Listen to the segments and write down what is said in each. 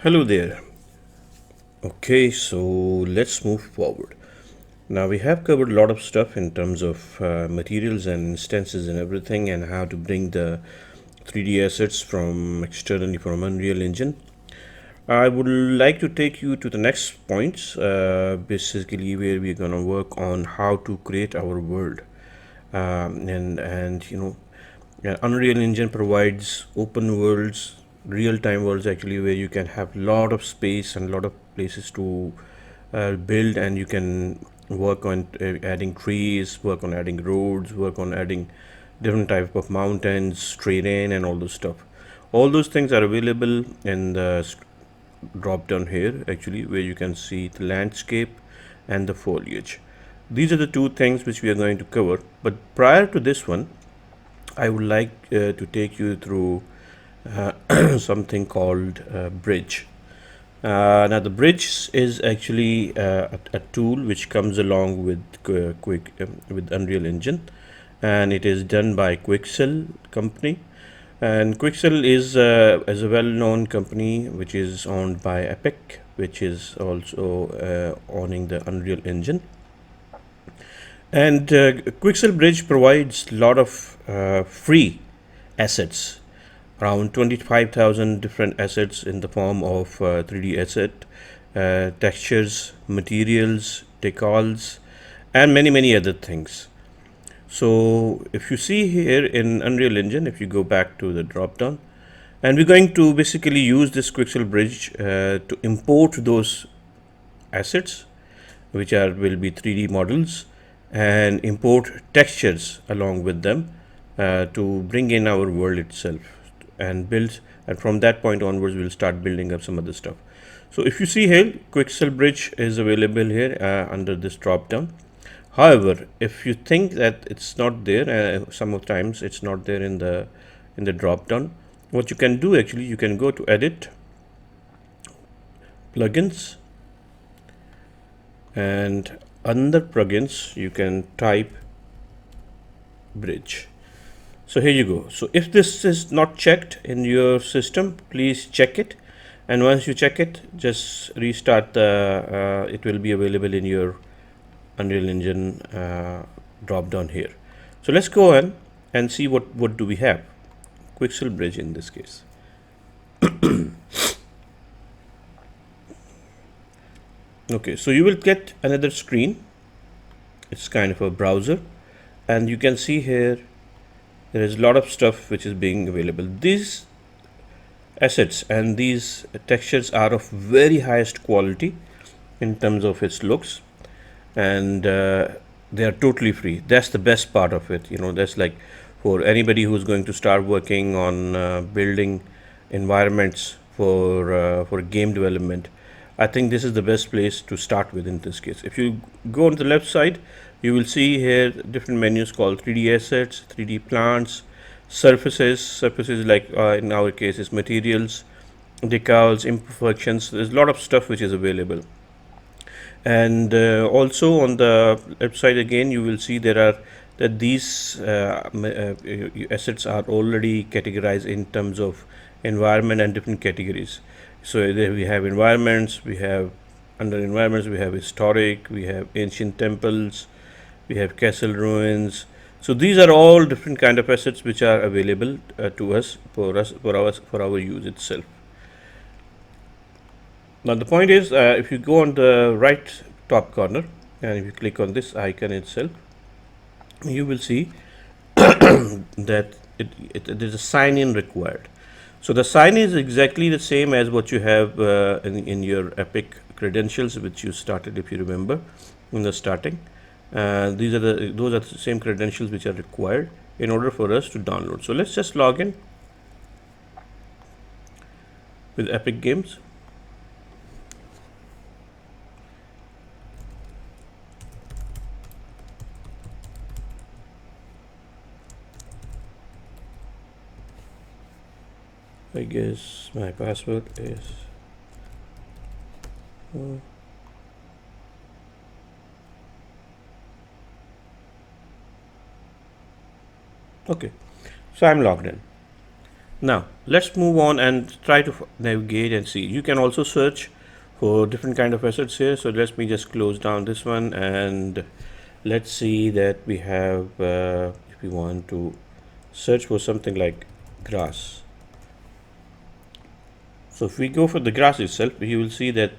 Hello there. Okay, so let's move forward. Now, we have covered a lot of stuff in terms of materials and instances and everything, and how to bring the 3D assets from externally from Unreal Engine. I would like to take you to the next points, basically where we're gonna work on how to create our world, and yeah, Unreal Engine provides open worlds, real-time worlds actually, where you can have a lot of space and a lot of places to build, and you can work on adding trees, work on adding roads, work on adding different type of mountains, terrain, and all those stuff. All those things are available in the drop down here actually, where you can see the landscape and the foliage. These are the two things which we are going to cover. But prior to this one, I would like to take you through something called Bridge. Now, the Bridge is actually a tool which comes along with with Unreal Engine, and it is done by Quixel company. And Quixel is a well-known company which is owned by Epic, which is also owning the Unreal Engine. And Quixel Bridge provides a lot of free assets, around 25,000 different assets in the form of 3D asset, textures, materials, decals, and many, many other things. So if you see here in Unreal Engine, if you go back to the drop down, and we're going to basically use this Quixel Bridge to import those assets, which are will be 3D models, and import textures along with them to bring in our world itself and build. And from that point onwards, we'll start building up some other stuff. So if you see here, Quixel Bridge is available here under this drop down. However, if you think that it's not there, some of times it's not there in the drop down. What you can do actually, you can go to Edit, Plugins, and under plugins you can type Bridge. So here you go. So if this is not checked in your system, please check it, and once you check it, just restart the it will be available in your Unreal Engine drop down here. So let's go on and see what do we have. Quixel Bridge in this case. Okay, so you will get another screen. It's kind of a browser, and you can see here there is a lot of stuff which is being available. These assets and these textures are of very highest quality in terms of its looks, and they are totally free. That's the best part of it. That's like for anybody who's going to start working on building environments for game development. I think this is the best place to start with in this case. If you go on the left side, you will see here different menus called 3D assets, 3D plants, surfaces like in our case is materials, decals, imperfections. There's a lot of stuff which is available. And also on the website again, you will see there are that these assets are already categorized in terms of environment and different categories. So there we have environments, we have under environments we have historic, we have ancient temples, we have castle ruins. So these are all different kind of assets which are available to us for our use itself. Now the point is, if you go on the right top corner and if you click on this icon itself, you will see that there's a sign in required. So the sign is exactly the same as what you have in your Epic credentials, which you started, if you remember, in the starting. Those are the same credentials which are required in order for us to download. So let's just log in with Epic Games. I guess my password is okay. So I'm logged in. Now let's move on and try to navigate and see. You can also search for different kind of assets here. So let me just close down this one, and let's see that we have if we want to search for something like grass. So if we go for the grass itself, you will see that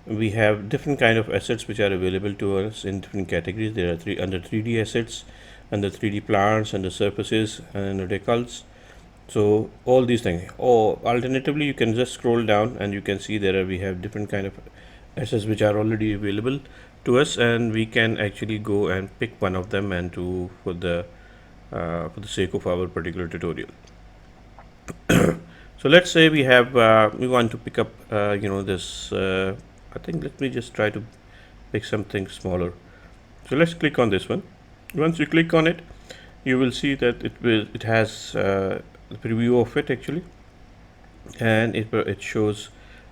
we have different kind of assets which are available to us in different categories. There are three under 3D assets, under 3D plants, under surfaces, and under decals. So all these things, or alternatively you can just scroll down and you can see there we have different kind of assets which are already available to us, and we can actually go and pick one of them and to for the sake of our particular tutorial. So let's say we have we want to pick up this I think let me just try to pick something smaller. So let's click on this one. Once you click on it, you will see that it has the preview of it actually, and it shows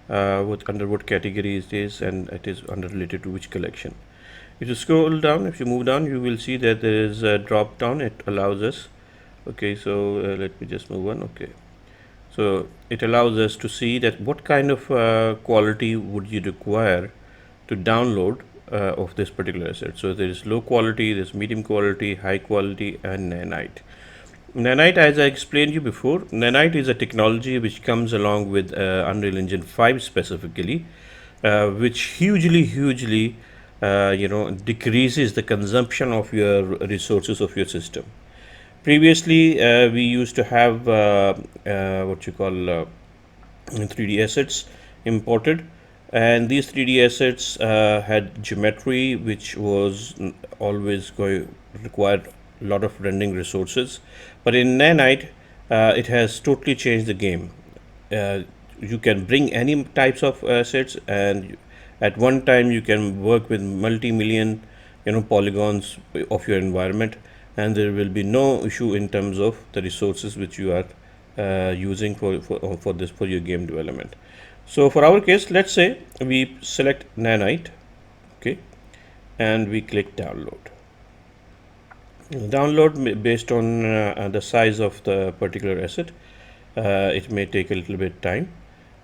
what under what category it is, and it is under related to which collection. If you scroll down, if you move down, you will see that there is a drop down. It allows us. Okay, so let me just move on. Okay, so it allows us to see that what kind of quality would you require to download of this particular asset. So there is low quality, there's medium quality, high quality, and nanite. Nanite, as I explained you before, nanite is a technology which comes along with Unreal Engine 5 specifically, which hugely decreases the consumption of your resources of your system. Previously, we used to have what you call 3D assets imported, and these 3D assets had geometry which was always going required a lot of rendering resources. But in Nanite, it has totally changed the game. Uh, you can bring any types of assets, and at one time you can work with multi-million polygons of your environment, and there will be no issue in terms of the resources which you are using for this for your game development. So for our case, let's say we select Nanite, okay, and we click download. Download based on the size of the particular asset. It may take a little bit time,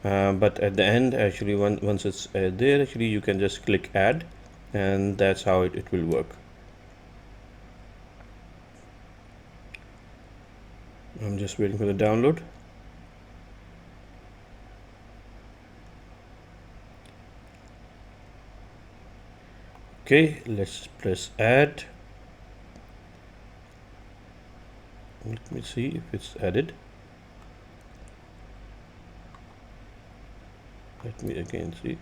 but at the end, actually, once it's there, actually you can just click add, and that's how it will work. I'm just waiting for the download. Okay, let's press add. Let me see if it's added. Let me again see.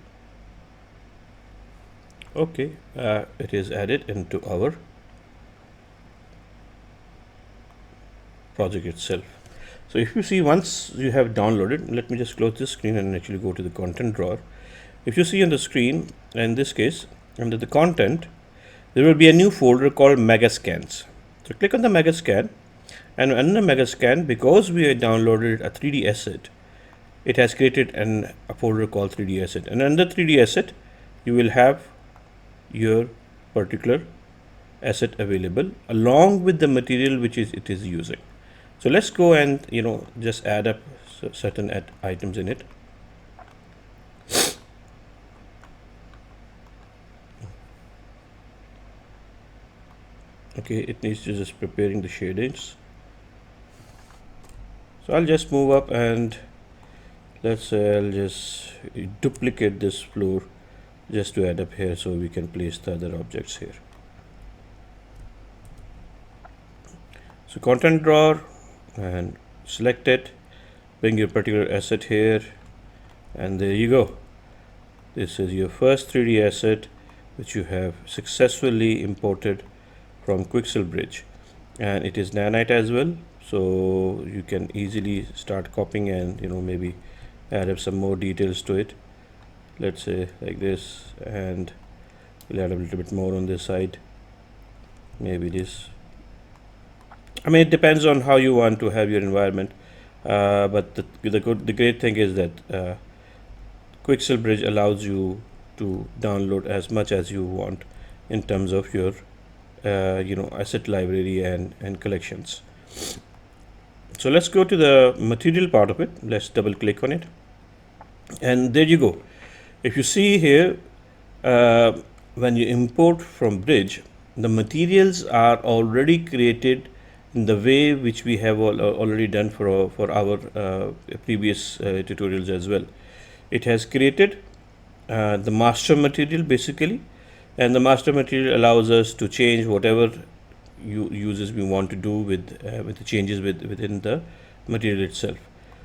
Okay, it is added into our project itself. So if you see, once you have downloaded, let me just close this screen and actually go to the content drawer. If you see on the screen, in this case, under the content, there will be a new folder called Megascans. So click on the Megascan, and under Megascan, because we have downloaded a 3D asset, it has created a folder called 3D asset, and under 3D asset, you will have your particular asset available along with the material which it is using. So let's go and just add up certain items in it. Okay, it needs to just preparing the shadings. So I'll just move up, and let's say I'll just duplicate this floor just to add up here, so we can place the other objects here. So content drawer, and select it, bring your particular asset here, and there you go. This is your first 3D asset which you have successfully imported from Quixel Bridge, and it is nanite as well, so you can easily start copying and maybe add up some more details to it. Let's say like this, and we'll add a little bit more on this side, maybe this. I mean, it depends on how you want to have your environment, but the great thing is that Quixel Bridge allows you to download as much as you want in terms of your asset library and collections. So let's go to the material part of it. Let's double click on it, and there you go. If you see here, uh, when you import from Bridge, the materials are already created in the way which we have already done for our previous tutorials as well. It has created the master material basically, and the master material allows us to change whatever uses we want to do with the changes within the material itself.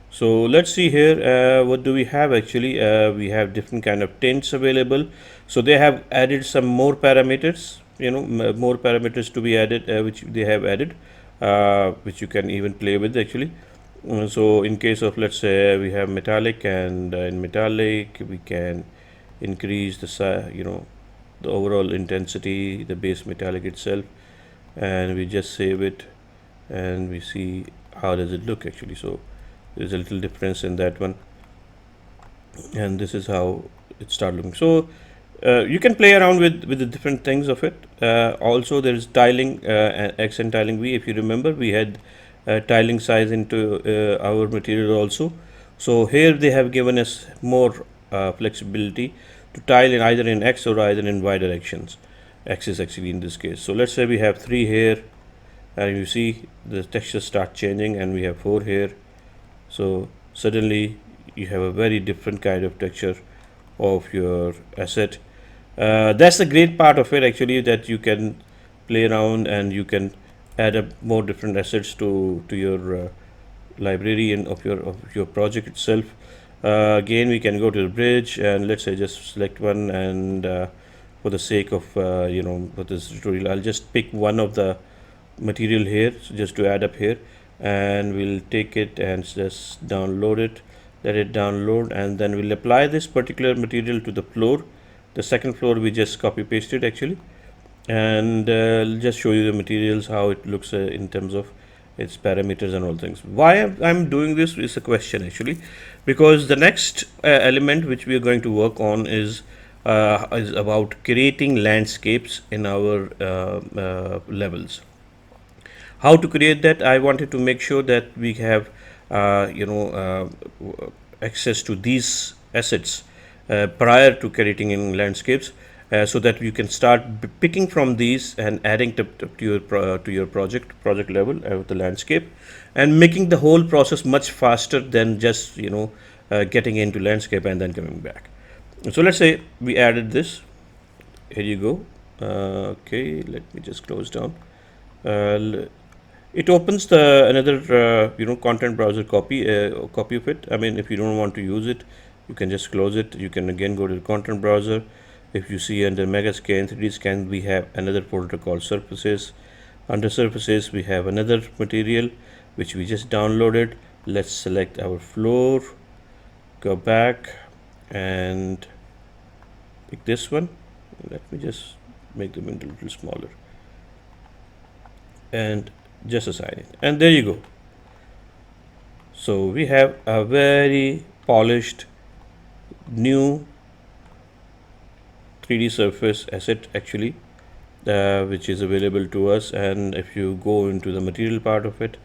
So let's see here, what do we have actually. We have different kind of tints available, so they have added some more parameters, more parameters to be added, which they have added, which you can even play with actually. So in case of, let's say, we have metallic, and in metallic we can increase the overall intensity, the base metallic itself, and we just save it, and we see how does it look actually. So there's a little difference in that one, and this is how it started looking. So you can play around with the different things of it. Also there is tiling, X and tiling V. If you remember, we had tiling size into our material also. So here they have given us more flexibility to tile in either in X or either in Y directions. X is actually in this case. So let's say we have 3 here, and you see the textures start changing, and we have 4 here. So suddenly you have a very different kind of texture of your asset. That's the great part of it actually, that you can play around and you can add up more different assets to your library and of your project itself. Again, we can go to the Bridge, and let's say just select one, and for the sake of for this tutorial, I'll just pick one of the material here, so just to add up here, and we'll take it and just download it, let it download, and then we'll apply this particular material to the floor. The second floor we just copy pasted actually, and I'll just show you the materials, how it looks in terms of its parameters and all things. Why I'm doing this is a question actually, because the next element which we are going to work on is about creating landscapes in our levels. How to create that? I wanted to make sure that we have access to these assets prior to creating in landscapes, so that you can start picking from these and adding to your project level of the landscape, and making the whole process much faster than just getting into landscape and then coming back. So let's say we added this. Here you go. Okay, let me just close down. It opens the another content browser copy of it. I mean, if you don't want to use it, you can just close it. You can again go to the content browser. If you see under Megascan 3D Scan, we have another folder called Surfaces. Under Surfaces, we have another material which we just downloaded. Let's select our floor, go back and pick this one. Let me just make the window a little smaller and just assign it, and there you go. So we have a very polished new 3D surface asset actually, which is available to us. And if you go into the material part of it,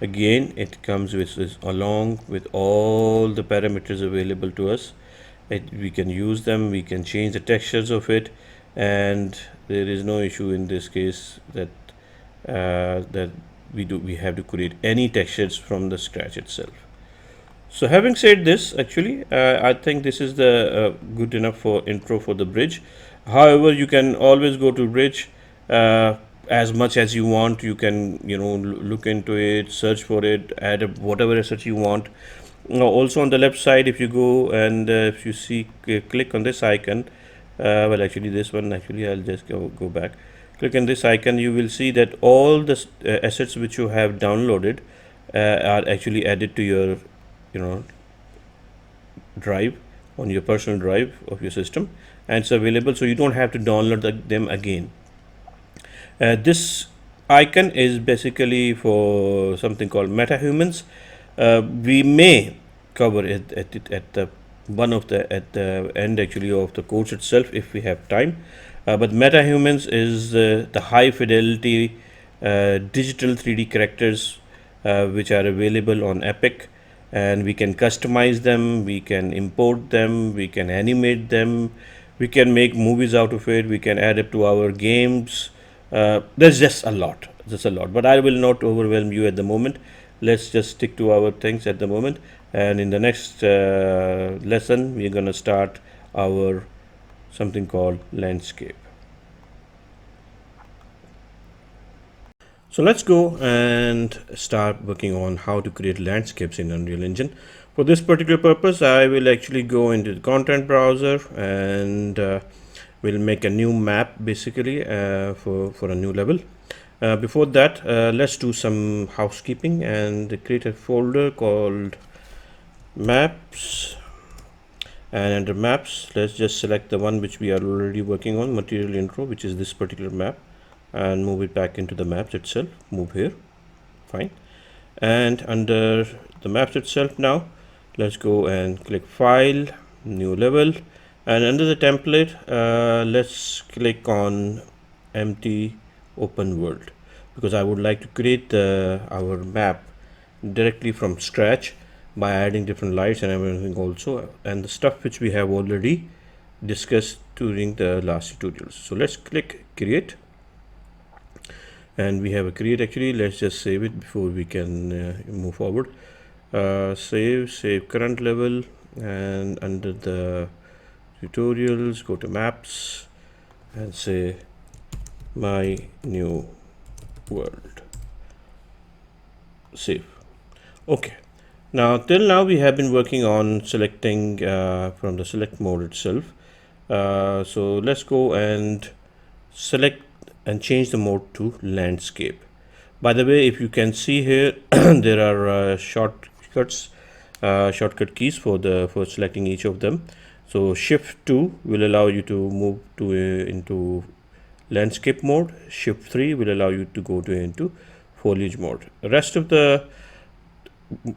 again it comes with this along with all the parameters available to us. We can use them, we can change the textures of it, and there is no issue in this case that we have to create any textures from the scratch itself. So having said this, actually I think this is the good enough for intro for the Bridge. However, you can always go to Bridge as much as you want. You can look into it, search for it, add whatever assets you want. Also on the left side, if you go and if you see, click on this icon, well actually this one, actually I'll just go back, click on this icon. You will see that all the assets which you have downloaded are actually added to your drive, on your personal drive of your system, and it's available, so you don't have to download them again. This icon is basically for something called MetaHumans. We may cover it at the end actually of the course itself if we have time. But MetaHumans is the high fidelity digital 3D characters which are available on Epic, and we can customize them, we can import them, we can animate them, we can make movies out of it, we can add it to our games. There's just a lot, but I will not overwhelm you at the moment. Let's just stick to our things at the moment, and in the next lesson we're going to start our something called landscape. So let's go and start working on how to create landscapes in Unreal Engine. For this particular purpose, I will actually go into the content browser and we'll make a new map basically for a new level. Before that, let's do some housekeeping and create a folder called maps. And under maps, let's just select the one which we are already working on, material intro, which is this particular map, and move it back into the maps itself. Move here, fine. And under the maps itself now, let's go and click file, new level, and under the template, let's click on empty open world, because I would like to create our map directly from scratch by adding different lights and everything also, and the stuff which we have already discussed during the last tutorials. So let's click create, and we have a create. Actually, let's just save it before we can move forward. Save current level, and under the tutorials, go to maps and say my new world. Save. Okay. Now till now we have been working on selecting from the select mode itself. So let's go and select and change the mode to landscape. By the way, if you can see here, there are shortcut keys for selecting each of them. So Shift 2 will allow you to move to into landscape mode. Shift 3 will allow you to go to into foliage mode. The rest of the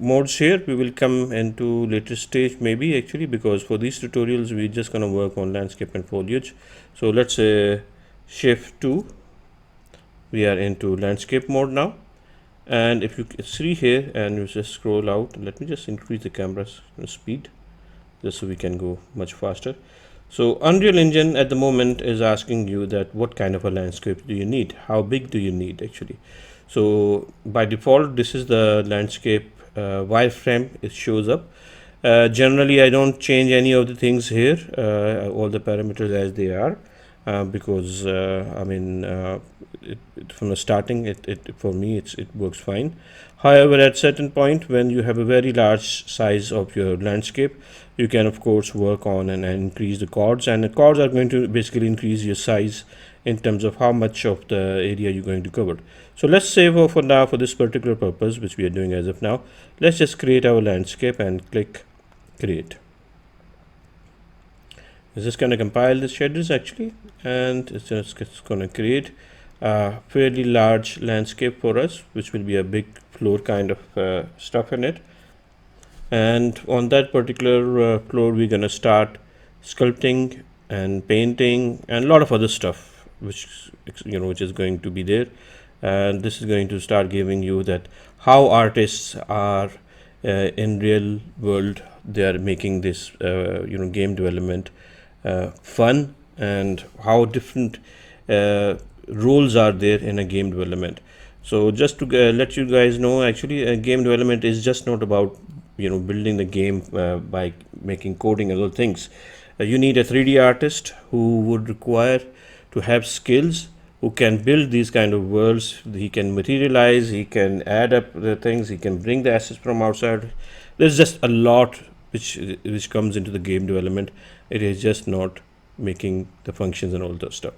modes here we will come into later stage maybe, actually, because for these tutorials we're just going to work on landscape and foliage. So let's say Shift 2, we are into landscape mode now. And if you see here and you just scroll out, let me just increase the camera's speed just so we can go much faster. So Unreal Engine at the moment is asking you that what kind of a landscape do you need, how big do you need actually. So by default this is the landscape wireframe it shows up. Generally I don't change any of the things here, all the parameters as they are, because from the starting for me it works fine. However, at certain point when you have a very large size of your landscape, you can of course work on and increase the chords, and the chords are going to basically increase your size in terms of how much of the area you're going to cover. So let's say for now, for this particular purpose which we are doing as of now, let's just create our landscape and click create. It's just going to compile the shaders actually, and it's going to create a fairly large landscape for us, which will be a big floor kind of stuff in it. And on that particular floor we're going to start sculpting and painting and a lot of other stuff which is going to be there. And this is going to start giving you that how artists are in real world, they are making this game development fun, and how different roles are there in a game development. So just to let you guys know, actually game development is just not about building the game by making coding and other things. You need a 3D artist who would require to have skills, who can build these kind of worlds. He can materialize, he can add up the things, he can bring the assets from outside. There's just a lot which comes into the game development. It is just not making the functions and all that stuff.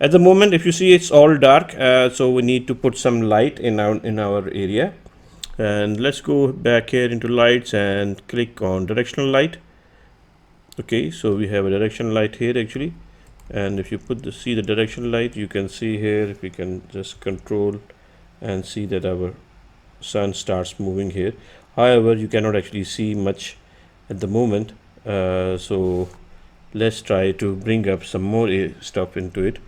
At the moment, if you see, it's all dark, so we need to put some light in our area. And let's go back here into lights and click on directional light. Okay, so we have a directional light here actually, and if you see the directional light, you can see here, if we can just control and see that our sun starts moving here. However, you cannot actually see much at the moment, so let's try to bring up some more stuff into it.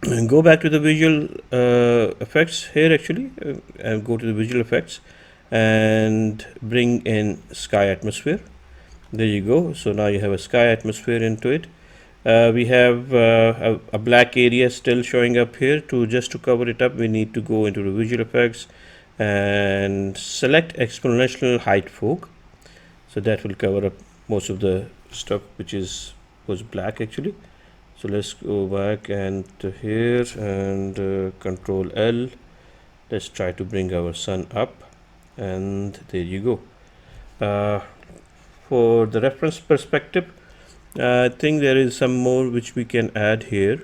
And go back to the visual effects here actually, and go to the visual effects and bring in sky atmosphere. There you go. So now you have a sky atmosphere into it. We have a black area still showing up here. To cover it up, we need to go into the visual effects and select exponential height fog. So that will cover up most of the stuff which was black actually. So let's go back and to here and control L. Let's try to bring our sun up, and there you go. For the reference perspective, I think there is some more which we can add here.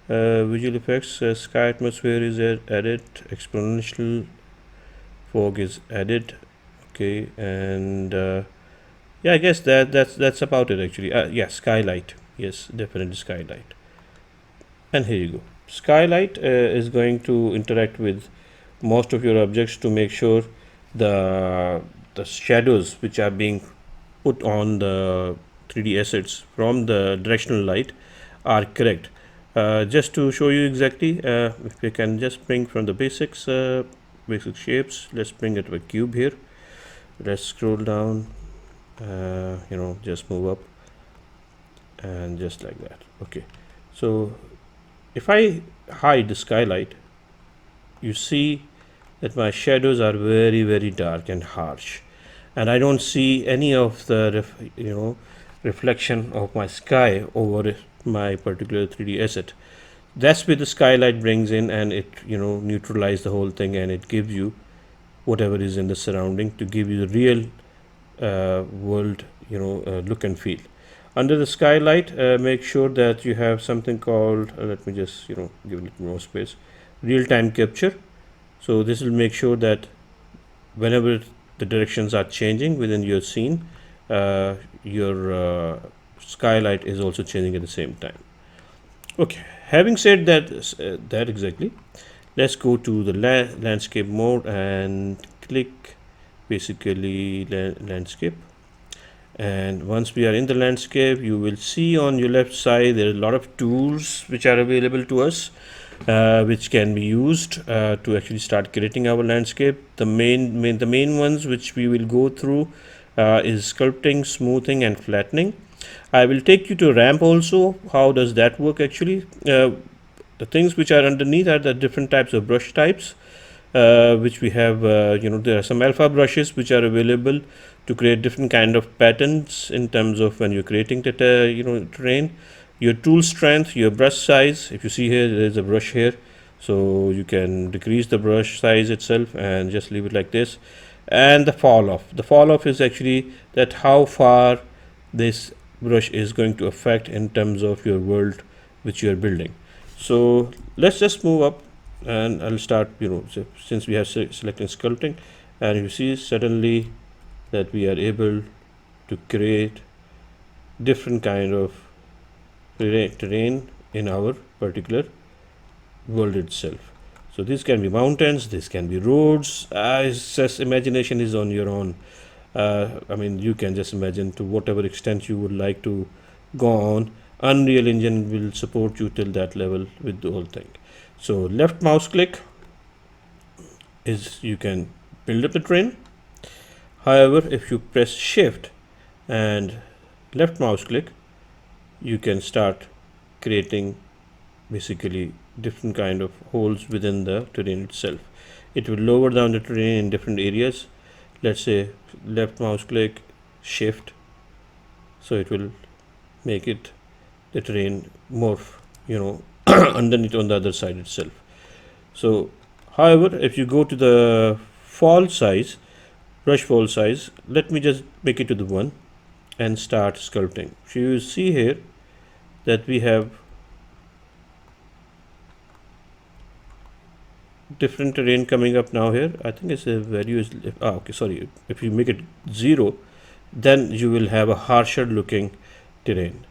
Visual effects, sky atmosphere is added, exponential fog is added. Okay, and yeah, I guess that's about it actually. Yeah, skylight. Yes, definitely skylight. And here you go. Skylight is going to interact with most of your objects to make sure the shadows which are being put on the 3D assets from the directional light are correct. Just to show you exactly, if we can just bring from the basic shapes, let's bring it to a cube here. Let's scroll down, just move up and just like that. Okay, so if I hide the skylight, you see that my shadows are very very dark and harsh, and I don't see any of the reflection of my sky over my particular 3D asset. That's where the skylight brings in, and it neutralizes the whole thing, and it gives you whatever is in the surrounding to give you the real world look and feel. Under the skylight, make sure that you have something called let me just give a little more space, real-time capture. So this will make sure that whenever the directions are changing within your scene, your skylight is also changing at the same time. Okay, having said that exactly, let's go to the landscape mode and click basically landscape. And once we are in the landscape, you will see on your left side there are a lot of tools which are available to us, which can be used to actually start creating our landscape. The main ones which we will go through is sculpting, smoothing, and flattening. I will take you to ramp also. How does that work actually? The things which are underneath are the different types of brush types, which we have. There are some alpha brushes which are available to create different kind of patterns in terms of when you're creating the terrain. Your tool strength, your brush size. If you see here, there is a brush here, so you can decrease the brush size itself and just leave it like this. And the fall off. The fall off is actually that how far this brush is going to affect in terms of your world which you are building. So let's just move up, and I'll start. So since we have selected sculpting, and you see suddenly that we are able to create different kind of terrain in our particular world itself. So this can be mountains, this can be roads. It's just imagination is on your own. You can just imagine to whatever extent you would like to go on. Unreal Engine will support you till that level with the whole thing. So left mouse click is you can build up the terrain. However, if you press shift and left mouse click, you can start creating basically different kind of holes within the terrain itself. It will lower down the terrain in different areas. Let's say left mouse click, shift, so it will make it the terrain morph underneath on the other side itself. So however, if you go to the fall size, brush fall size, let me just make it to the 1 and start sculpting. So you see here that we have different terrain coming up now here. I think it's a value is okay, sorry, if you make it 0, then you will have a harsher looking terrain.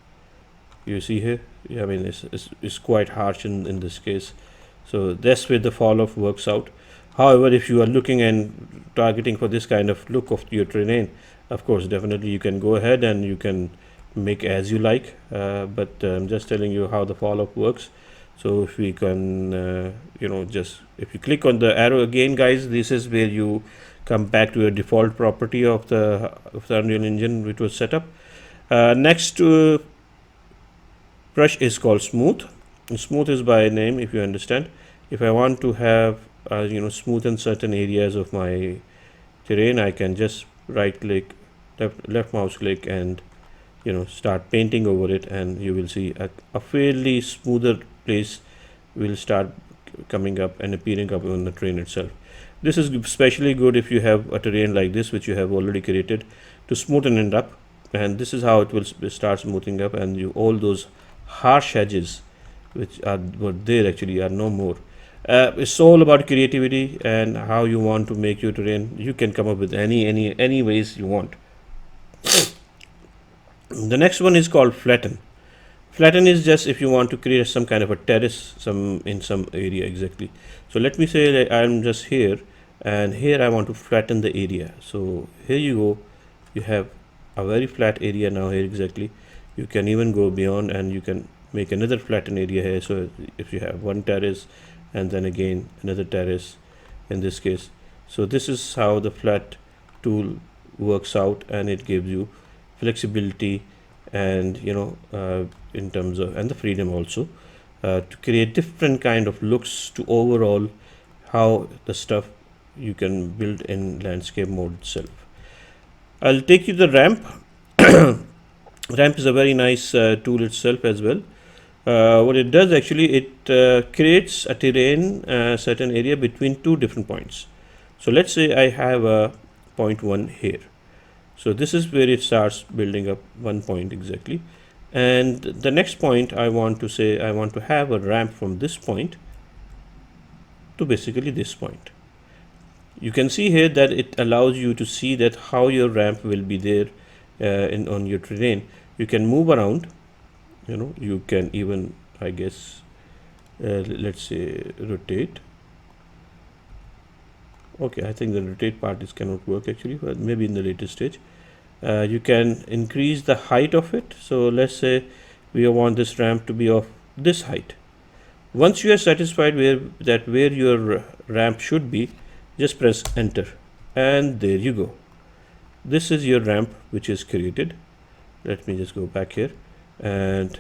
You see here, it's quite harsh in this case. So that's where the fall off works out. However, if you are looking and targeting for this kind of look of your terrain, of course definitely you can go ahead and you can make as you like, but I'm just telling you how the fall off works. So if we can, just if you click on the arrow again, guys, this is where you come back to your default property of the Unreal Engine which was set up. Next brush is called smooth. And smooth is by name, if you understand. If I want to have smoothen certain areas of my terrain, I can just right click, left mouse click, and start painting over it, and you will see a fairly smoother place will start coming up and appearing up on the terrain itself. This is especially good if you have a terrain like this which you have already created, to smoothen it up, and this is how it will start smoothing up, and all those harsh edges which were there actually are no more. It's all about creativity and how you want to make your terrain. You can come up with any ways you want. The next one is called flatten. Flatten is just if you want to create some kind of a terrace in some area exactly. So let me say that I'm just here, and here I want to flatten the area. So here you go, you have a very flat area now here exactly. You can even go beyond and you can make another flatten area here. So if you have one terrace and then again another terrace in this case, so this is how the flat tool works out, and it gives you flexibility and in terms of, and the freedom also, to create different kind of looks to overall how the stuff you can build in landscape mode itself. I'll take you the ramp. Ramp is a very nice tool itself as well. What it does actually, it creates a terrain, certain area between two different points. So let's say I have a point 1 here. So this is where it starts building up 1 point exactly, and the next point I want to have a ramp from this point to basically this point. You can see here that it allows you to see that how your ramp will be there on your terrain. You can move around, you can even, I guess, let's say rotate. Okay, I think the rotate part is cannot work actually, but maybe in the later stage. You can increase the height of it. So let's say we want this ramp to be of this height. Once you are satisfied where your ramp should be, just press enter, and there you go. This is your ramp which is created. Let me just go back here, and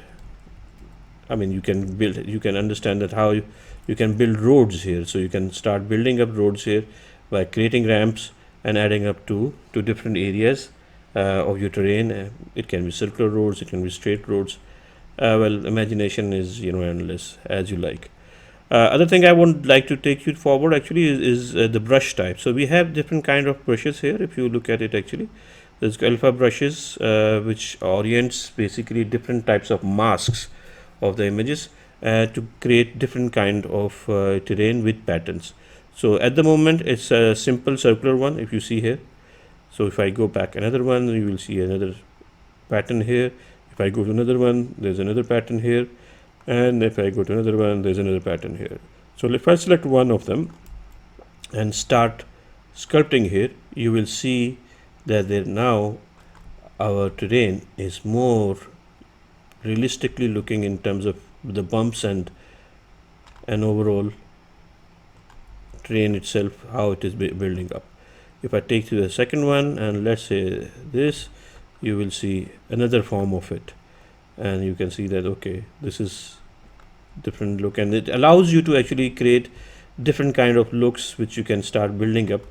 I mean you can understand that how you can build roads here. So you can start building up roads here by creating ramps and adding up to different areas of your terrain. It can be circular roads, it can be straight roads. Well, imagination is endless, as you like. Other thing I would like to take you forward actually is the brush type. So we have different kind of brushes here. If you look at it actually, there's alpha brushes which orients basically different types of masks of the images to create different kind of terrain with patterns. So at the moment it's a simple circular one, if you see here. So if I go back another one, you will see another pattern here. If I go to another one, there's another pattern here, and if I go to another one, there's another pattern here. So if I select one of them and start sculpting here, you will see that there now our terrain is more realistically looking in terms of the bumps and overall terrain itself, how it is building up. If I take to the second one and let's say this, you will see another form of it, and you can see that okay, this is different look, and it allows you to actually create different kind of looks which you can start building up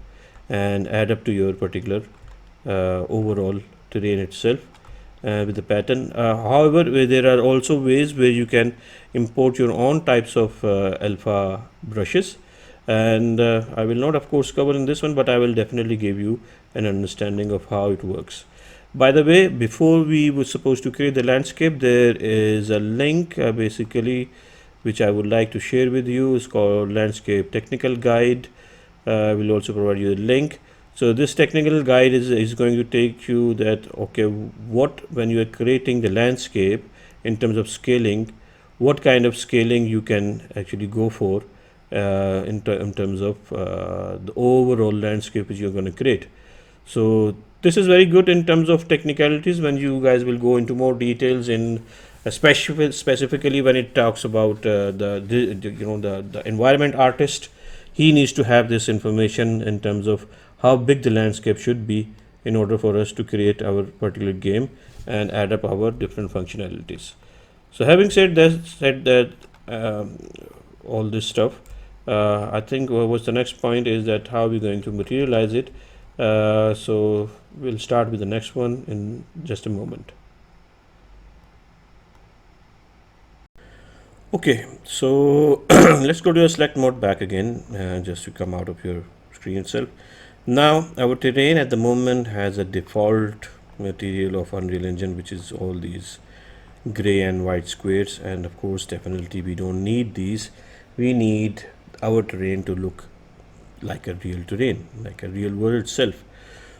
and add up to your particular overall terrain itself with the pattern. However, there are also ways where you can import your own types of alpha brushes, and I will not of course cover in this one, but I will definitely give you an understanding of how it works. By the way, before we were supposed to create the landscape, there is a link basically which I would like to share with you. It's called Landscape Technical Guide. I will also provide you a link. So this technical guide is going to take you that okay, what when you are creating the landscape in terms of scaling, what kind of scaling you can actually go for in terms of the overall landscape which you're going to create. So this is very good in terms of technicalities. When you guys will go into more details in especially specifically when it talks about the environment artist. He needs to have this information in terms of how big the landscape should be in order for us to create our particular game and add up our different functionalities. So having said that all this stuff, I think what's the next point is that how we're going to materialize it. So we'll start with the next one in just a moment. Okay, so let's go to a select mode back again, just to come out of your screen itself. Now our terrain at the moment has a default material of Unreal Engine, which is all these gray and white squares, and of course definitely we don't need these. We need our terrain to look like a real terrain, like a real world itself.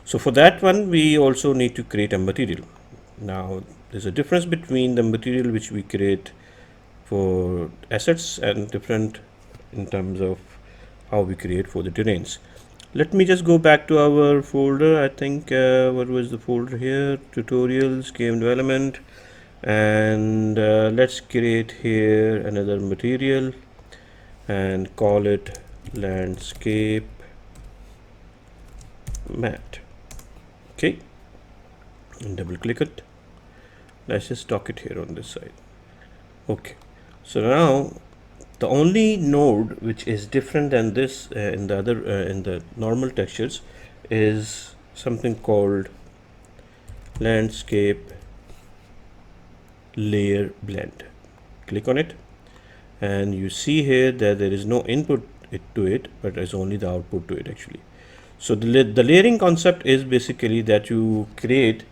So for that one we also need to create a material. Now there's a difference between the material which we create for assets and different in terms of how we create for the terrains. Let me just go back to our folder. I think what was the folder here? Tutorials, game development, and let's create here another material and call it landscape mat. Okay, and double click it. Let's just dock it here on this side. Okay, so now the only node which is different than this in the other in the normal textures is something called landscape layer blend. Click on it and you see here that there is no input to it, but there's only the output to it actually. So the layering concept is basically that you create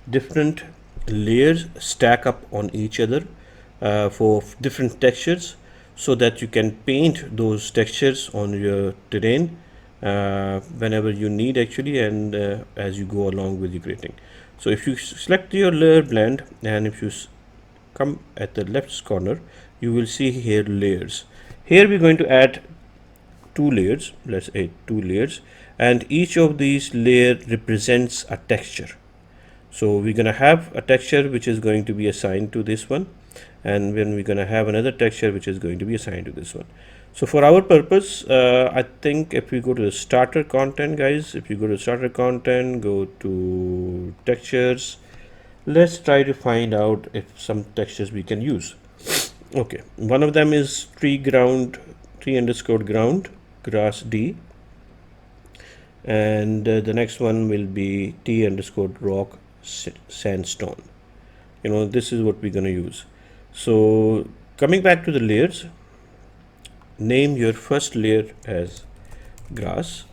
different layers stack up on each other for different textures, so that you can paint those textures on your terrain whenever you need actually, and as you go along with your creating. So if you select your layer blend and if you come at the left corner, you will see here layers. Here we're going to add two layers. Let's add two layers, and each of these layer represents a texture. So we're going to have a texture which is going to be assigned to this one, and then we're going to have another texture which is going to be assigned to this one. So for our purpose, I think if we go to the starter content, guys, if you go to starter content, go to textures, let's try to find out if some textures we can use. Okay, one of them is tree underscore ground grass D, and the next one will be T underscore rock sandstone. This is what we're going to use. So coming back to the layers, name your first layer as grass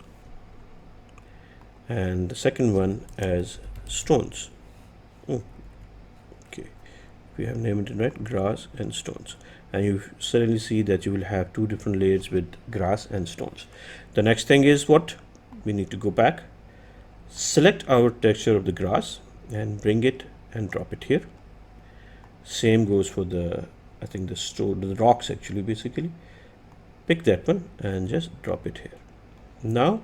and the second one as stones. Okay, we have named it right, grass and stones, and you suddenly see that you will have two different layers with grass and stones. The next thing is what we need to go back, select our texture of the grass and bring it and drop it here. Same goes for the the rocks actually. Basically pick that one and just drop it here. Now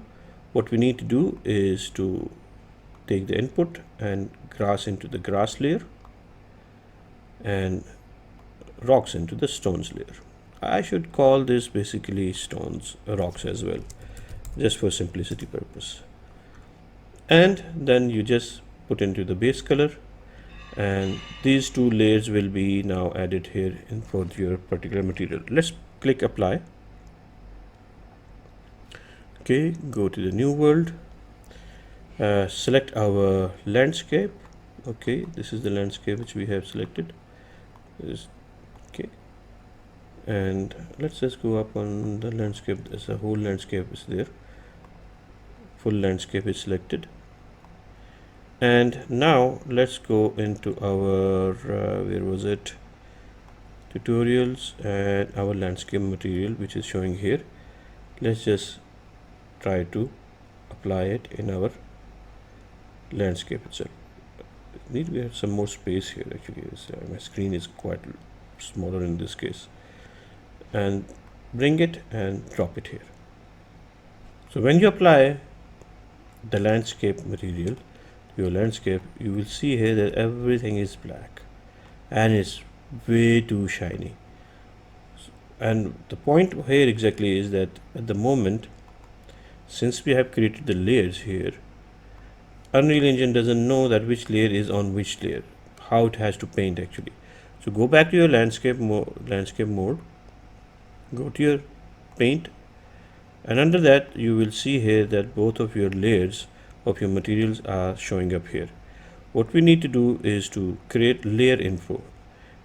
what we need to do is to take the input and grass into the grass layer and rocks into the stones layer. I should call this basically stones rocks as well, just for simplicity purpose. And then you just put into the base color, and these two layers will be now added here in for your particular material. Let's click apply. Okay, go to the new world, select our landscape. Okay, this is the landscape which we have selected. Okay, and let's just go up on the landscape. As a whole landscape is there, full landscape is selected. And now let's go into our where was it, tutorials, and our landscape material which is showing here. Let's just try to apply it in our landscape itself. We have some more space here actually. My screen is quite smaller in this case, and bring it and drop it here. So when you apply the landscape material, your landscape, you will see here that everything is black and it's way too shiny. And the point here exactly is that at the moment, since we have created the layers here, Unreal Engine doesn't know that which layer is on which layer, how it has to paint actually. So go back to your landscape mode, go to your paint, and under that you will see here that both of your layers of your materials are showing up here. What we need to do is to create layer info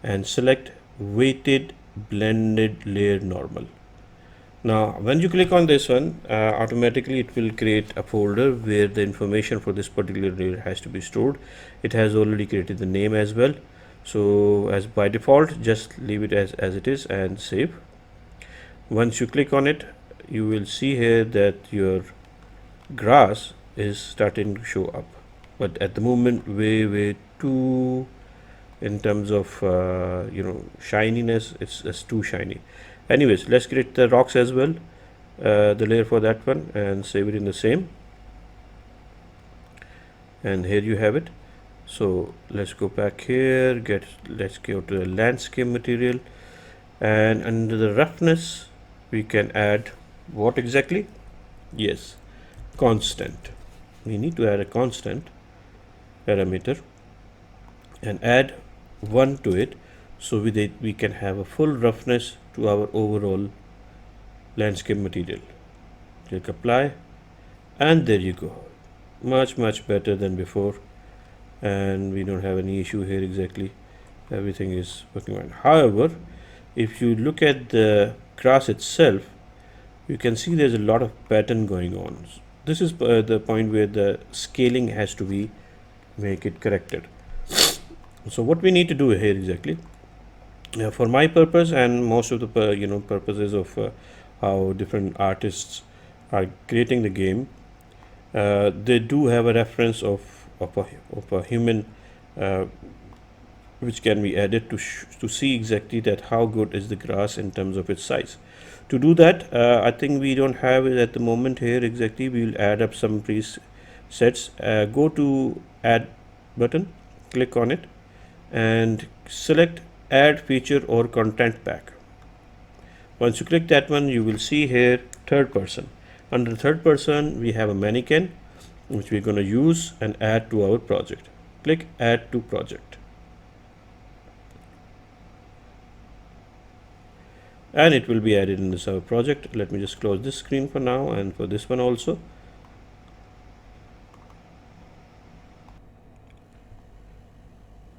and select weighted blended layer normal. Now when you click on this one, automatically it will create a folder where the information for this particular layer has to be stored. It has already created the name as well, so as by default just leave it as it is and save. Once you click on it, you will see here that your grass is starting to show up, but at the moment way too, in terms of shininess, it's too shiny. Anyways, let's create the rocks as well, the layer for that one, and save it in the same. And here you have it. So let's go back here, let's go to the landscape material, and under the roughness we can add what exactly? Yes, constant. We need to add a constant parameter and add 1 to it, so we can have a full roughness to our overall landscape material. Click apply, and there you go. Much better than before, and we don't have any issue here exactly. Everything is working fine. However, if you look at the grass itself, you can see there's a lot of pattern going on. This is the point where the scaling has to be make it corrected. So what we need to do here exactly, for my purpose and most of the purposes of how different artists are creating the game, they do have a reference of a human, uh, which can be added to see exactly that how good is the grass in terms of its size. To do that, I think we don't have it at the moment here exactly. We will add up some presets. Go to add button, click on it, and select add feature or content pack. Once you click that one, you will see here third person. Under third person we have a mannequin which we're going to use and add to our project. Click add to project, and it will be added in this our project. Let me just close this screen for now, and for this one also.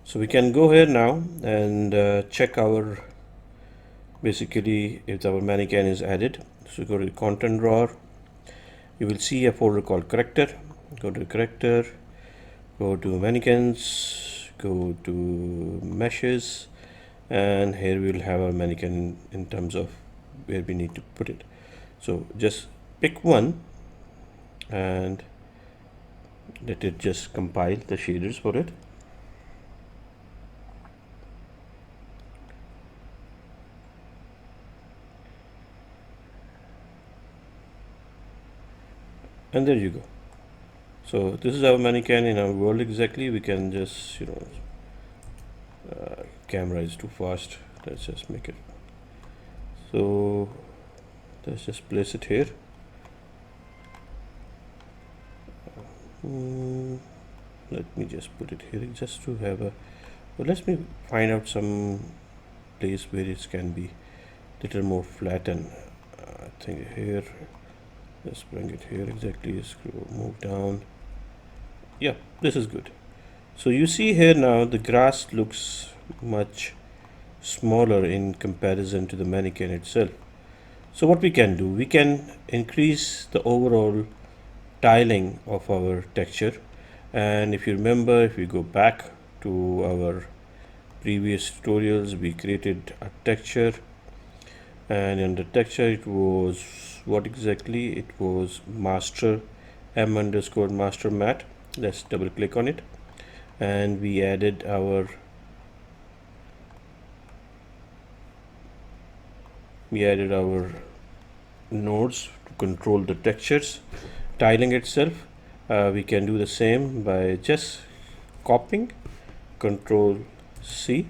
So we can go here now and check our, basically if our mannequin is added. So go to the content drawer, you will see a folder called character. Go to character, go to mannequins, go to meshes, and here we will have our mannequin in terms of where we need to put it. So just pick one and let it just compile the shaders for it. And there you go. So this is our mannequin in our world exactly. We can just camera is too fast, let's just make it, so let's just place it here. Let me just put it here just to have a, well, let me find out some place where it can be little more flattened. I think here, let's bring it here exactly, scroll, move down. Yeah, this is good. So you see here now the grass looks much smaller in comparison to the mannequin itself. So what we can do, we can increase the overall tiling of our texture. And if you remember, if we go back to our previous tutorials, we created a texture, and under texture it was what exactly, it was master m_master matte. Let's double click on it, and we added our nodes to control the textures tiling itself. We can do the same by just copying, Control C,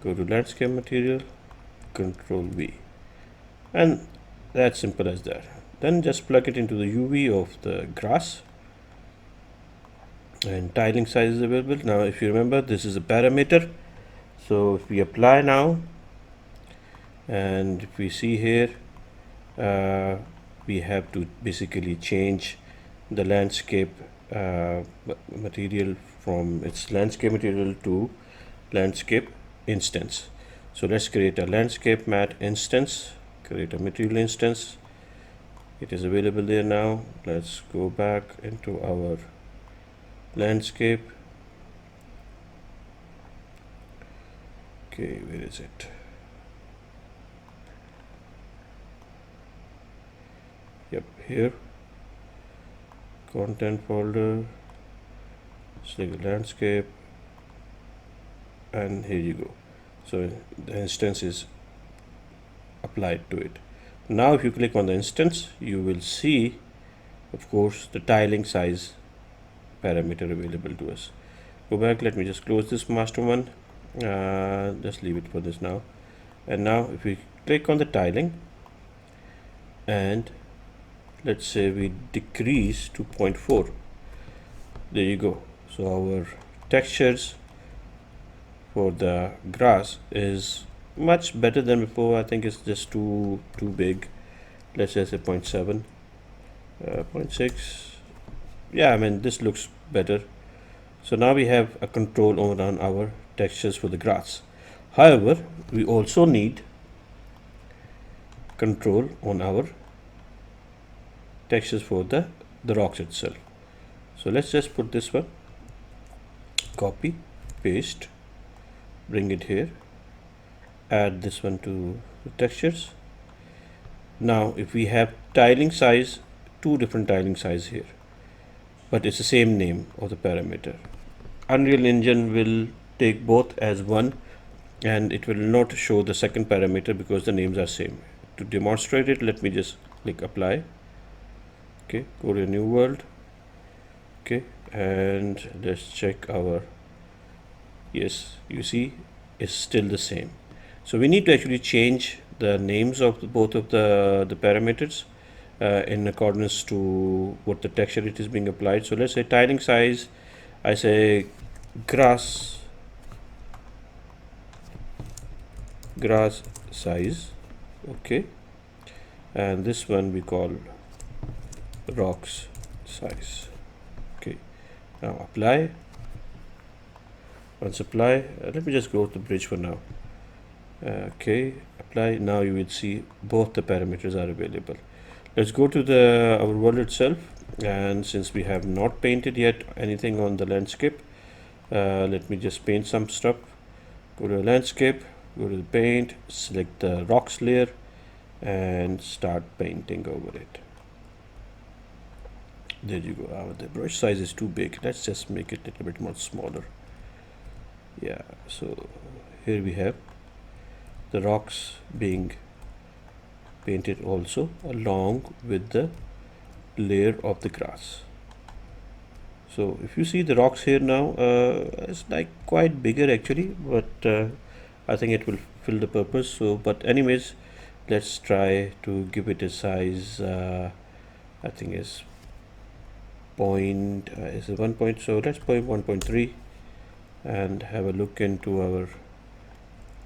go to landscape material, Control V, and that's simple as that. Then just plug it into the UV of the grass, and tiling size is available. Now if you remember, this is a parameter, so if we apply now, and if we see here, we have to basically change the landscape material from its landscape material to landscape instance. So let's create a landscape mat instance, create a material instance. It is available there now. Let's go back into our landscape. Okay, where is it? Yep, here, content folder, select landscape, and here you go. So the instance is applied to it. Now if you click on the instance, you will see, of course, the tiling size parameter available to us. Go back, let me just close this master one, just leave it for this now. And now if we click on the tiling, and let's say we decrease to 0.4, there you go. So our textures for the grass is much better than before. I think it's just too big. Let's just say 0.7, 0.6. Yeah, I mean, this looks better. So now we have a control over on our textures for the grass. However, we also need control on our textures for the rocks itself. So let's just put this one, copy, paste, bring it here, add this one to the textures. Now if we have tiling size, two different tiling size here, but it's the same name of the parameter. Unreal Engine will take both as one, and it will not show the second parameter because the names are same. To demonstrate it, let me just click apply. Okay, go to a new world. Okay, and let's check our, yes, you see it's still the same. So we need to actually change the names of both of the parameters in accordance to what the texture it is being applied. So let's say tiling size, I say grass size, okay, and this one we call rocks size. Okay, now apply. Once apply, let me just go to the bridge for now. Okay, apply. Now you will see both the parameters are available. Let's go to our world itself, and since we have not painted yet anything on the landscape, let me just paint some stuff. Go to landscape, go to the paint, select the rocks layer, and start painting over it. There you go. The brush size is too big. Let's just make it a little bit more smaller. Yeah, so here we have the rocks being painted also along with the layer of the grass. So if you see the rocks here now, it's like quite bigger actually, but I think it will fill the purpose. So but anyways, let's try to give it a size, I think is point is 1 point, so let's point 1.3 and have a look into our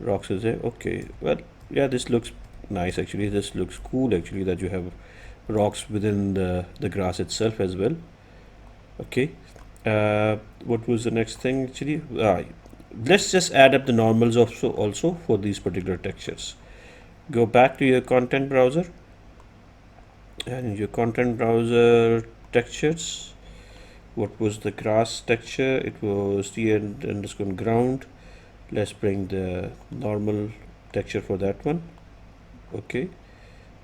rocks. Is there? Okay, well, yeah, this looks nice actually. This looks cool actually, that you have rocks within the grass itself as well. Okay, what was the next thing actually? Let's just add up the normals also for these particular textures. Go back to your content browser, and in your content browser textures, what was the grass texture? It was the underscore ground. Let's bring the normal texture for that one. Okay,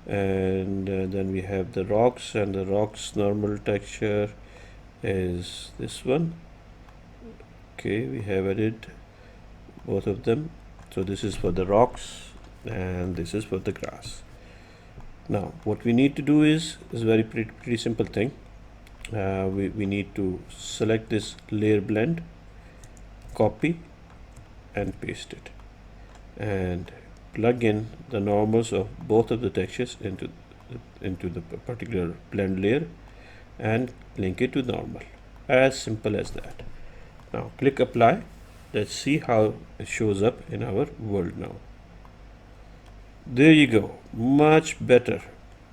and then we have the rocks, and the rocks normal texture is this one. Okay, we have added both of them. So this is for the rocks and this is for the grass. Now what we need to do is very pretty simple thing. We need to select this layer blend, copy and paste it. and plug in the normals of both of the textures into the particular blend layer and link it to normal. As simple as that. Now click apply. Let's see how it shows up in our world now. There you go. Much better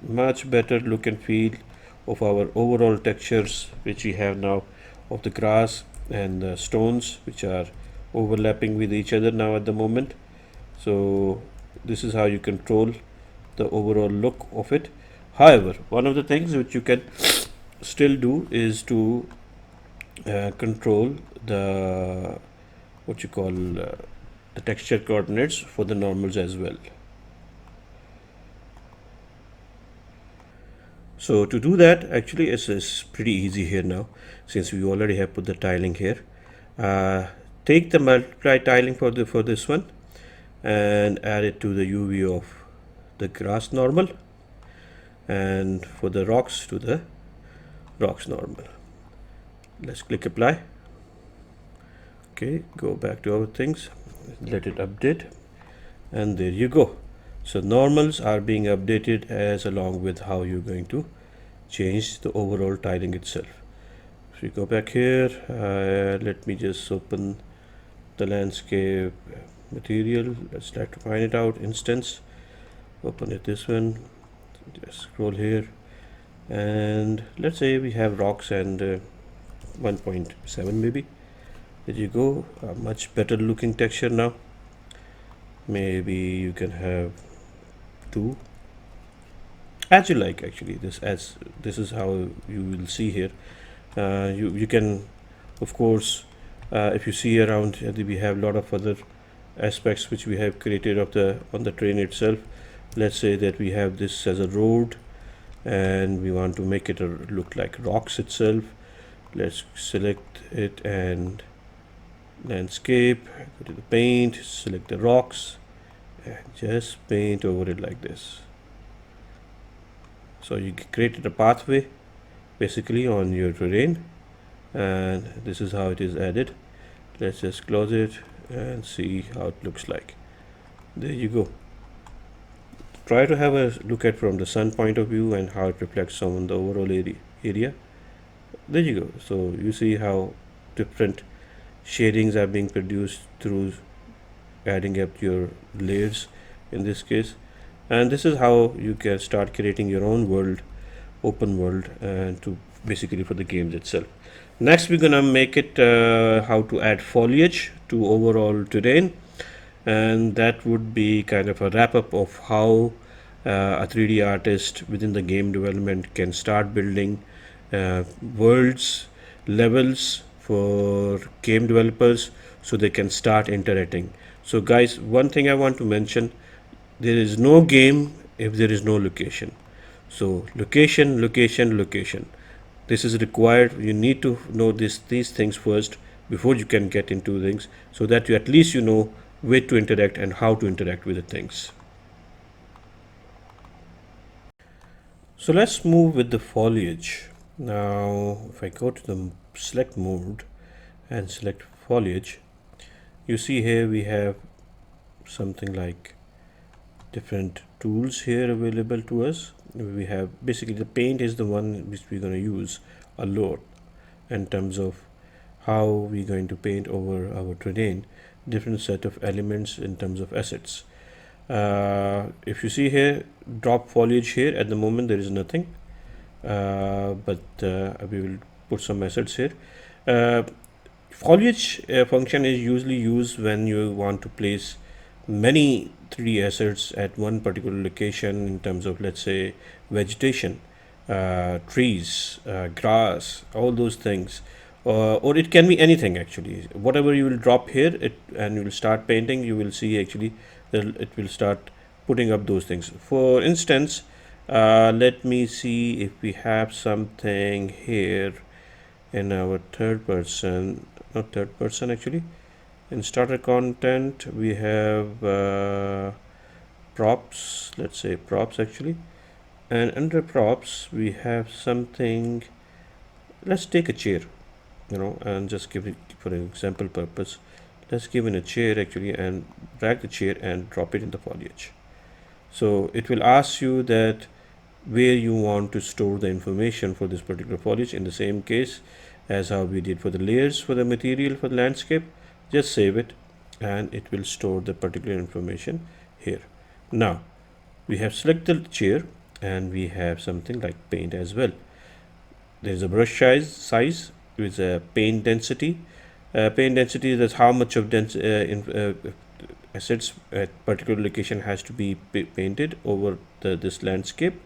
look and feel of our overall textures which we have now of the grass and the stones which are overlapping with each other now at the moment. So this is how you control the overall look of it. However, one of the things which you can still do is to control the what you call the texture coordinates for the normals as well. So to do that, actually it's pretty easy here now, since we already have put the tiling here. Take the multiply tiling for this one and add it to the UV of the grass normal, and for the rocks to the rocks normal. Let's click apply. Okay, go back to our things, let it update, and there you go. So normals are being updated as along with how you're going to change the overall tiling itself. So we go back here, let me just open the landscape material. Let's try to find it out. Instance, open it, this one, just scroll here, and let's say we have rocks and 1.7 maybe. There you go, a much better looking texture now. Maybe you can have 2, as you like. Actually, this is how you will see here. You can, of course, if you see around, we have a lot of other aspects which we have created of the on the terrain itself. Let's say that we have this as a road and we want to make it look like rocks itself. Let's select it and landscape, go to the paint, select the rocks and just paint over it like this. So you created a pathway basically on your terrain, and this is how it is added. Let's just close it and see how it looks like. There you go. Try to have a look at from the sun point of view and how it reflects on the overall area. There you go. So you see how different shadings are being produced through adding up your layers in this case, and this is how you can start creating your own world, open world, and to basically for the games itself. Next we're gonna make it how to add foliage to overall terrain, and that would be kind of a wrap up of how a 3D artist within the game development can start building worlds, levels for game developers so they can start interacting. So guys, one thing I want to mention, there is no game if there is no location. So location, this is required. You need to know these things first before you can get into things, so that you at least you know where to interact and how to interact with the things. So let's move with the foliage. Now if I go to the select mode and select foliage, you see here we have something like different tools here available to us. We have basically the paint is the one which we're going to use a lot in terms of how we're going to paint over our terrain, different set of elements in terms of assets. If you see here, drop foliage here, at the moment there is nothing, but we will put some assets here. Foliage function is usually used when you want to place many 3D assets at one particular location in terms of, let's say, vegetation, trees, grass, all those things, or it can be anything actually. Whatever you will drop here, and you will start painting, you will see actually it will start putting up those things. For instance, let me see if we have something here in our not third person actually. In starter content, we have props. Let's say props actually, and under props we have something. Let's take a chair, and just give it for an example purpose. let's give in a chair actually and drag the chair and drop it in the foliage. So it will ask you that where you want to store the information for this particular foliage. In the same case as how we did for the layers for the material for the landscape, just save it and it will store the particular information here. Now we have selected the chair and we have something like paint as well. There's a brush size with a paint density. Paint density is how much of assets at particular location has to be painted over this landscape.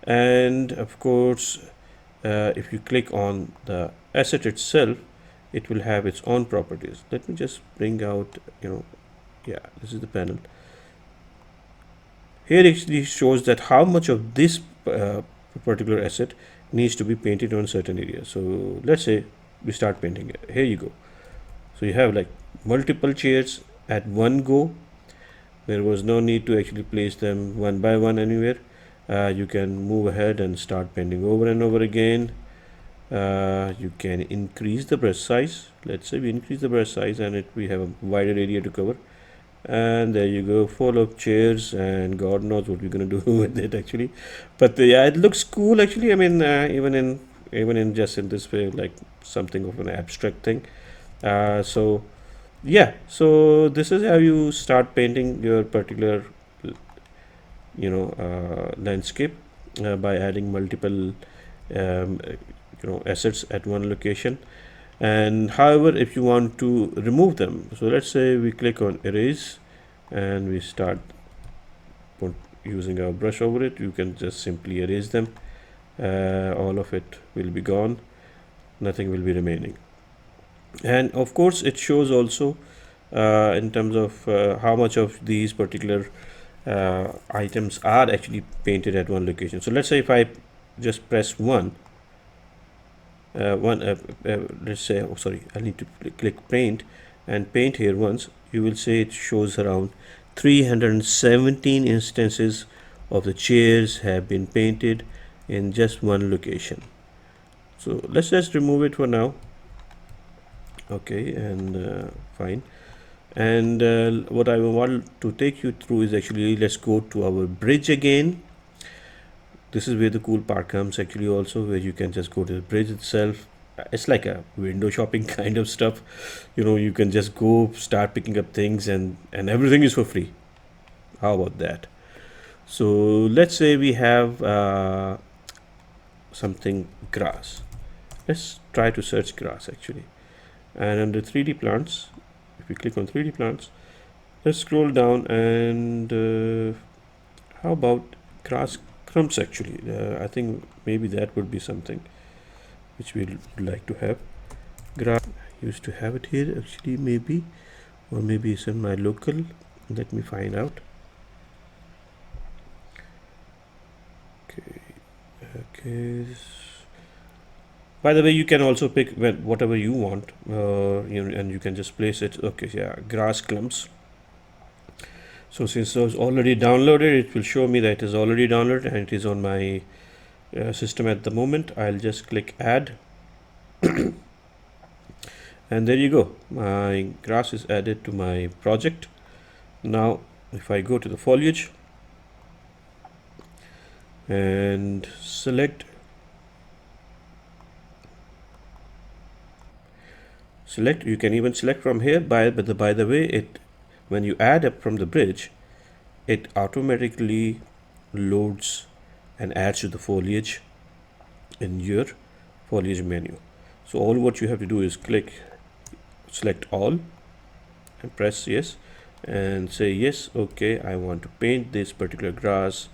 And of course, if you click on the asset itself, it will have its own properties. Let me just bring out, yeah, this is the panel. Here it actually shows that how much of this particular asset needs to be painted on certain area. So let's say we start painting it. Here you go. So you have like multiple chairs at one go. There was no need to actually place them one by one anywhere. You can move ahead and start painting over and over again. You can increase the brush size. Let's say we increase the brush size and we have a wider area to cover. And there you go, full of chairs, and God knows what we're gonna do with it actually. But yeah, it looks cool actually. I mean, even in just in this way, like something of an abstract thing. So yeah, so this is how you start painting your particular landscape by adding multiple assets at one location. And however, if you want to remove them, so let's say we click on erase and we start using our brush over it, you can just simply erase them. All of it will be gone, nothing will be remaining. And of course it shows also in terms of how much of these particular items are actually painted at one location. So let's say if I just press let's say, oh sorry, I need to click paint and paint here once, you will see it shows around 317 instances of the chairs have been painted in just one location. So let's just remove it for now. Okay, and fine. And what I want to take you through is actually, let's go to our bridge again. This is where the cool part comes actually also, where you can just go to the bridge itself. It's like a window shopping kind of stuff. You can just go start picking up things and everything is for free. How about that? So let's say we have something grass. Let's try to search grass actually. And under 3D plants, if we click on 3D plants, let's scroll down and how about grass crumbs actually. I think maybe that would be something which we'd like to have. Grass, I used to have it here actually, maybe, or maybe it's in my local. Let me find out. Okay. By the way, you can also pick whatever you want, and you can just place it. Okay, yeah, grass clumps. So since it was already downloaded, it will show me that it is already downloaded and it is on my system at the moment. I'll just click add and there you go, my grass is added to my project. Now if I go to the foliage and select, you can even select from here. By the way, when you add up from the bridge, it automatically loads and adds to the foliage in your foliage menu. So all what you have to do is select all and press yes and say yes, okay, I want to paint this particular grass.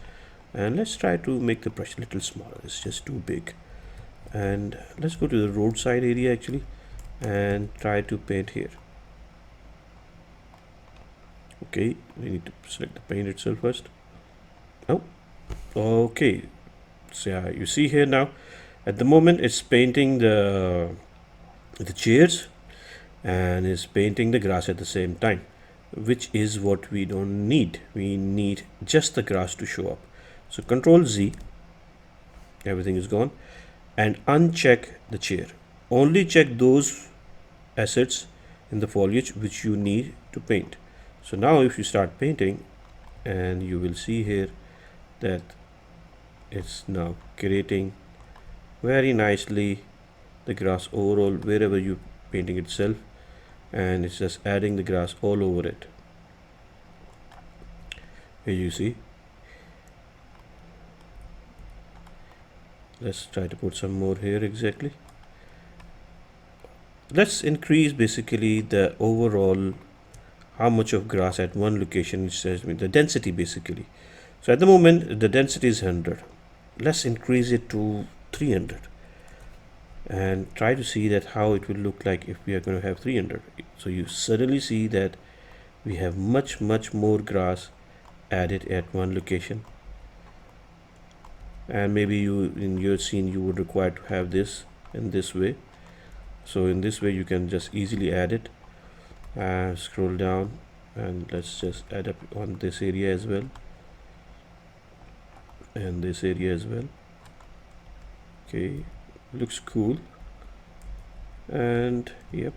And let's try to make the brush a little smaller, it's just too big. And let's go to the roadside area actually and try to paint here. Okay, we need to select the paint itself first. Oh, okay. So yeah, you see here now, at the moment it's painting the chairs and is painting the grass at the same time, which is what we don't need. We need just the grass to show up. So Control Z, everything is gone, and uncheck the chair. Only check those assets in the foliage which you need to paint. So now if you start painting, and you will see here that it's now creating very nicely the grass overall wherever you painting itself, and it's just adding the grass all over it. Here you see. Let's try to put some more here. Exactly, let's increase basically the overall how much of grass at one location. It says me the density basically. So at the moment the density is 100. Let's increase it to 300 and try to see that how it will look like if we are going to have 300. So you suddenly see that we have much more grass added at one location, and maybe you in your scene you would require to have this in this way. So in this way you can just easily add it. Scroll down and let's just add up on this area as well, and this area as well. Okay, looks cool. And yep,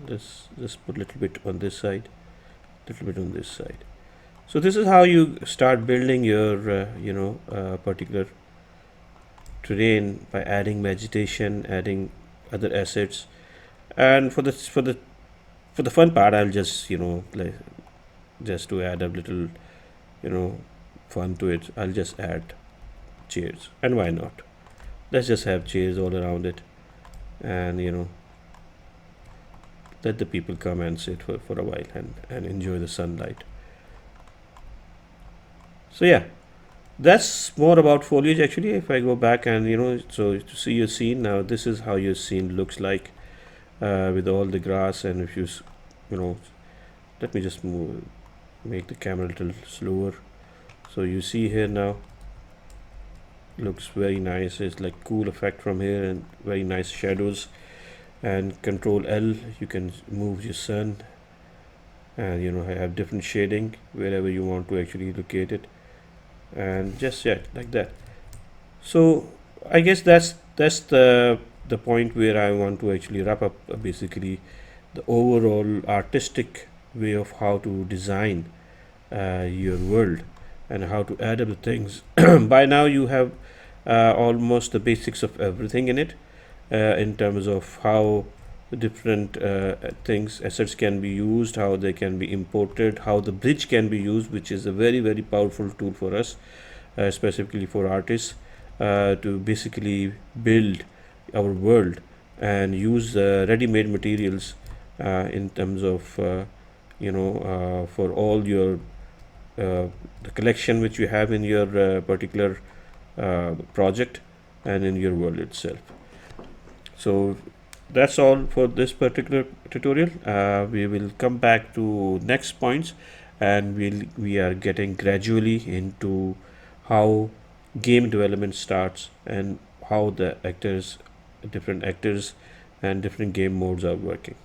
let's just put a little bit on this side, little bit on this side. So this is how you start building your particular terrain by adding vegetation, adding other assets. And for the fun part, I'll just like, just to add a little fun to it, I'll just add chairs. And why not? Let's just have chairs all around it, and let the people come and sit for a while and enjoy the sunlight. So yeah, that's more about foliage actually. If I go back and so to see your scene now, this is how your scene looks like with all the grass. And if you know let me just make the camera a little slower. So you see here now, looks very nice. It's like cool effect from here and very nice shadows. And control L, you can move your sun, and have different shading wherever you want to actually locate it, and just like that. So I guess that's the point where I want to actually wrap up basically the overall artistic way of how to design your world and how to add up the things. By now you have almost the basics of everything in it, in terms of how the different things assets can be used, how they can be imported, how the bridge can be used, which is a very powerful tool for us, specifically for artists, to basically build our world and use ready-made materials in terms of for all your the collection which you have in your particular project and in your world itself. So that's all for this particular tutorial. We will come back to next points, and we are getting gradually into how game development starts and how the different actors and different game modes are working.